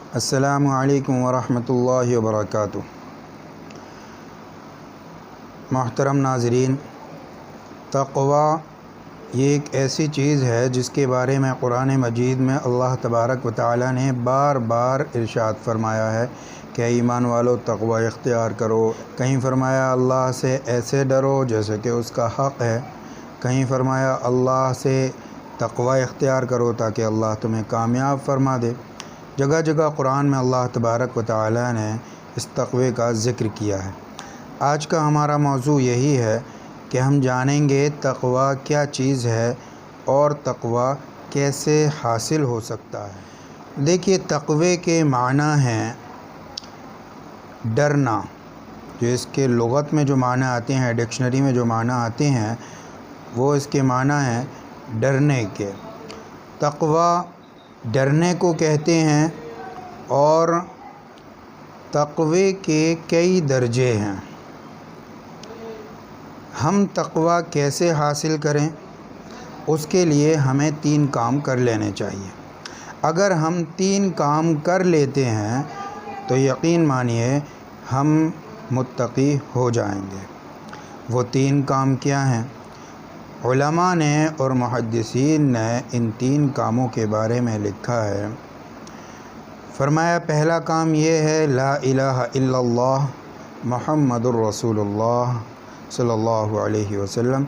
السلام علیکم ورحمۃ اللہ وبرکاتہ۔ محترم ناظرین، تقوی یہ ایک ایسی چیز ہے جس کے بارے میں قرآن مجید میں اللہ تبارک و تعالی نے بار بار ارشاد فرمایا ہے کہ ایمان والو تقوی اختیار کرو۔ کہیں فرمایا اللہ سے ایسے ڈرو جیسے کہ اس کا حق ہے، کہیں فرمایا اللہ سے تقوی اختیار کرو تاکہ اللہ تمہیں کامیاب فرما دے۔ جگہ جگہ قرآن میں اللہ تبارک و تعالی نے اس تقوی کا ذکر کیا ہے۔ آج کا ہمارا موضوع یہی ہے کہ ہم جانیں گے تقوی کیا چیز ہے اور تقوی کیسے حاصل ہو سکتا ہے۔ دیکھیے، تقوی کے معنی ہیں ڈرنا، جو اس کے لغت میں جو معنی آتے ہیں، ڈکشنری میں جو معنی آتے ہیں، وہ اس کے معنی ہیں ڈرنے کے۔ تقوی ڈرنے کو کہتے ہیں اور تقوی کے کئی درجے ہیں۔ ہم تقوی کیسے حاصل کریں، اس کے لیے ہمیں 3 کام کر لینے چاہیے۔ اگر ہم 3 کام کر لیتے ہیں تو یقین مانیے ہم متقی ہو جائیں گے۔ وہ 3 کام کیا ہیں؟ علماء نے اور محدثین نے ان 3 کاموں کے بارے میں لکھا ہے۔ فرمایا پہلا کام یہ ہے لا الہ الا اللہ محمد الرسول اللہ صلی اللہ علیہ وسلم۔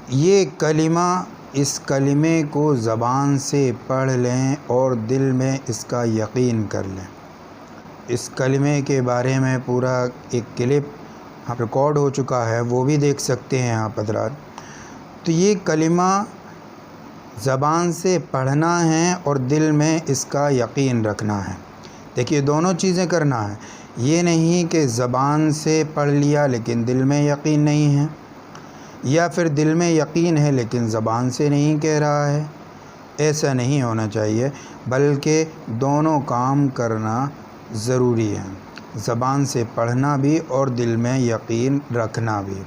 یہ کلمہ، اس کلمے کو زبان سے پڑھ لیں اور دل میں اس کا یقین کر لیں۔ اس کلمے کے بارے میں پورا ایک کلپ ریکارڈ ہو چکا ہے، وہ بھی دیکھ سکتے ہیں آپ حضرات۔ تو یہ کلمہ زبان سے پڑھنا ہے اور دل میں اس کا یقین رکھنا ہے۔ دیکھیے، دونوں چیزیں کرنا ہے۔ یہ نہیں کہ زبان سے پڑھ لیا لیکن دل میں یقین نہیں ہے، یا پھر دل میں یقین ہے لیکن زبان سے نہیں کہہ رہا ہے۔ ایسا نہیں ہونا چاہیے، بلکہ دونوں کام کرنا ضروری ہے، زبان سے پڑھنا بھی اور دل میں یقین رکھنا بھی۔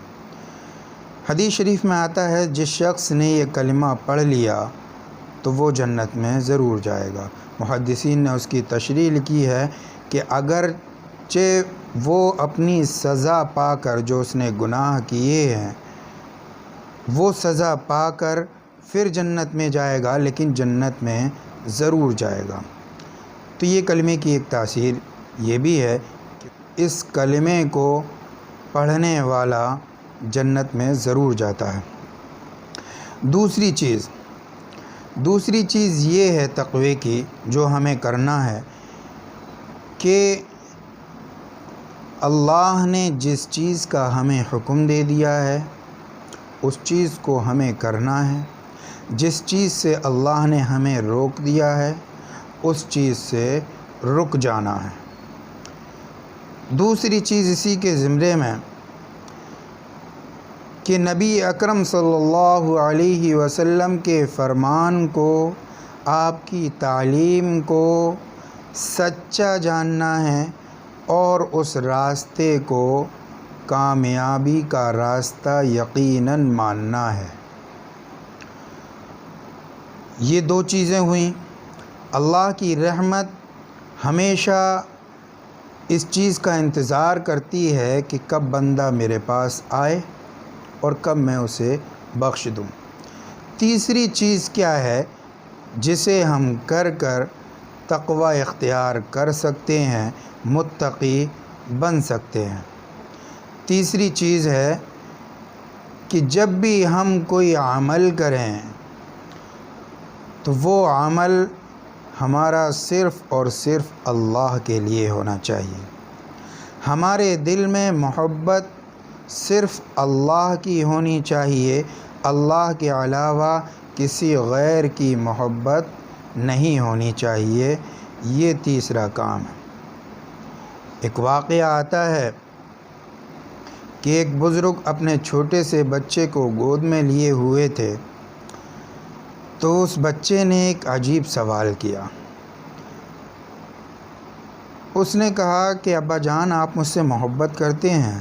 حدیث شریف میں آتا ہے جس شخص نے یہ کلمہ پڑھ لیا تو وہ جنت میں ضرور جائے گا۔ محدثین نے اس کی تشریح لکھی ہے کہ اگرچہ وہ اپنی سزا پا کر، جو اس نے گناہ کیے ہیں وہ سزا پا کر پھر جنت میں جائے گا، لیکن جنت میں ضرور جائے گا۔ تو یہ کلمے کی ایک تاثیر یہ بھی ہے کہ اس کلمے کو پڑھنے والا جنت میں ضرور جاتا ہے۔ دوسری چیز یہ ہے تقوی کی جو ہمیں کرنا ہے کہ اللہ نے جس چیز کا ہمیں حکم دے دیا ہے اس چیز کو ہمیں کرنا ہے، جس چیز سے اللہ نے ہمیں روک دیا ہے اس چیز سے رک جانا ہے۔ دوسری چیز اسی کے زمرے میں کہ نبی اکرم صلی اللہ علیہ وسلم کے فرمان کو، آپ کی تعلیم کو سچا جاننا ہے اور اس راستے کو کامیابی کا راستہ یقیناً ماننا ہے۔ یہ 2 چیزیں ہوئیں۔ اللہ کی رحمت ہمیشہ اس چیز کا انتظار کرتی ہے کہ کب بندہ میرے پاس آئے اور کب میں اسے بخش دوں۔ تیسری چیز کیا ہے جسے ہم کر تقوی اختیار کر سکتے ہیں، متقی بن سکتے ہیں؟ تیسری چیز ہے کہ جب بھی ہم کوئی عمل کریں تو وہ عمل ہمارا صرف اور صرف اللہ کے لیے ہونا چاہیے۔ ہمارے دل میں محبت صرف اللہ کی ہونی چاہیے، اللہ کے علاوہ کسی غیر کی محبت نہیں ہونی چاہیے۔ یہ تیسرا کام ہے۔ ایک واقعہ آتا ہے کہ ایک بزرگ اپنے چھوٹے سے بچے کو گود میں لیے ہوئے تھے، تو اس بچے نے ایک عجیب سوال کیا۔ اس نے کہا کہ ابا جان، آپ مجھ سے محبت کرتے ہیں؟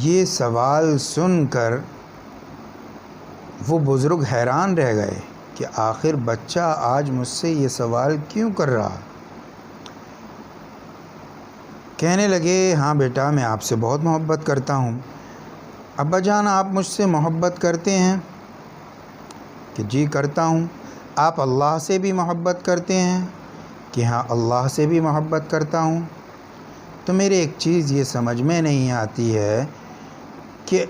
یہ سوال سن کر وہ بزرگ حیران رہ گئے کہ آخر بچہ آج مجھ سے یہ سوال کیوں کر رہا؟ کہنے لگے ہاں بیٹا میں آپ سے بہت محبت کرتا ہوں۔ ابا جان آپ مجھ سے محبت کرتے ہیں؟ کہ جی کرتا ہوں۔ آپ اللہ سے بھی محبت کرتے ہیں؟ کہ ہاں اللہ سے بھی محبت کرتا ہوں۔ تو میرے ایک چیز یہ سمجھ میں نہیں آتی ہے کہ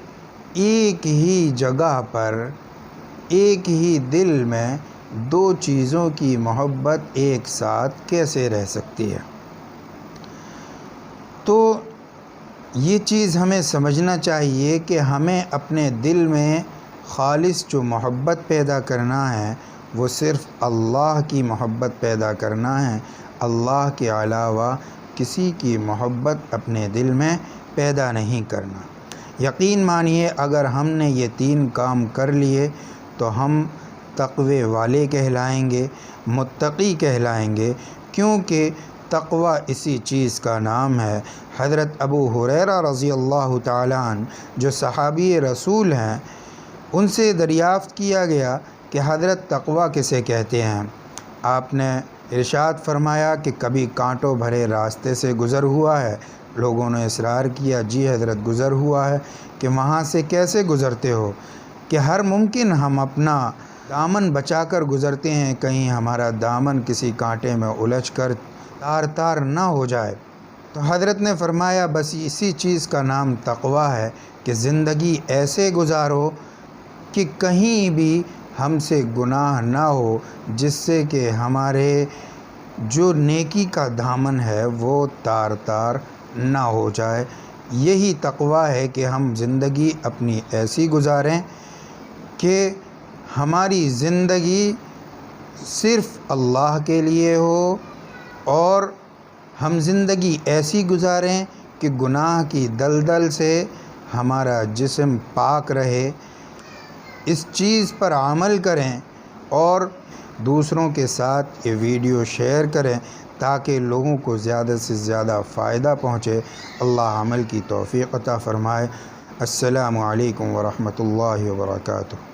ایک ہی جگہ پر ایک ہی دل میں دو چیزوں کی محبت ایک ساتھ کیسے رہ سکتی ہے؟ تو یہ چیز ہمیں سمجھنا چاہیے کہ ہمیں اپنے دل میں خالص جو محبت پیدا کرنا ہے وہ صرف اللہ کی محبت پیدا کرنا ہے، اللہ کے علاوہ کسی کی محبت اپنے دل میں پیدا نہیں کرنا۔ یقین مانیے اگر ہم نے یہ 3 کام کر لیے تو ہم تقوی والے کہلائیں گے، متقی کہلائیں گے، کیونکہ تقوی اسی چیز کا نام ہے۔ حضرت ابو ہریرہ رضی اللہ تعالیٰ عنہ جو صحابی رسول ہیں، ان سے دریافت کیا گیا کہ حضرت تقوی کسے کہتے ہیں؟ آپ نے ارشاد فرمایا کہ کبھی کانٹوں بھرے راستے سے گزر ہوا ہے؟ لوگوں نے اصرار کیا جی حضرت گزر ہوا ہے۔ کہ وہاں سے کیسے گزرتے ہو؟ کہ ہر ممکن ہم اپنا دامن بچا کر گزرتے ہیں، کہیں ہمارا دامن کسی کانٹے میں الجھ کر تار تار نہ ہو جائے۔ تو حضرت نے فرمایا بس اسی چیز کا نام تقوی ہے کہ زندگی ایسے گزارو کہ کہیں بھی ہم سے گناہ نہ ہو، جس سے کہ ہمارے جو نیکی کا دامن ہے وہ تار تار نہ ہو جائے۔ یہی تقوی ہے کہ ہم زندگی اپنی ایسی گزاریں کہ ہماری زندگی صرف اللہ کے لیے ہو، اور ہم زندگی ایسی گزاریں کہ گناہ کی دلدل سے ہمارا جسم پاک رہے۔ اس چیز پر عمل کریں اور دوسروں کے ساتھ یہ ویڈیو شیئر کریں تاکہ لوگوں کو زیادہ سے زیادہ فائدہ پہنچے۔ اللہ عمل کی توفیق عطا فرمائے۔ السلام علیکم ورحمۃ اللہ وبرکاتہ۔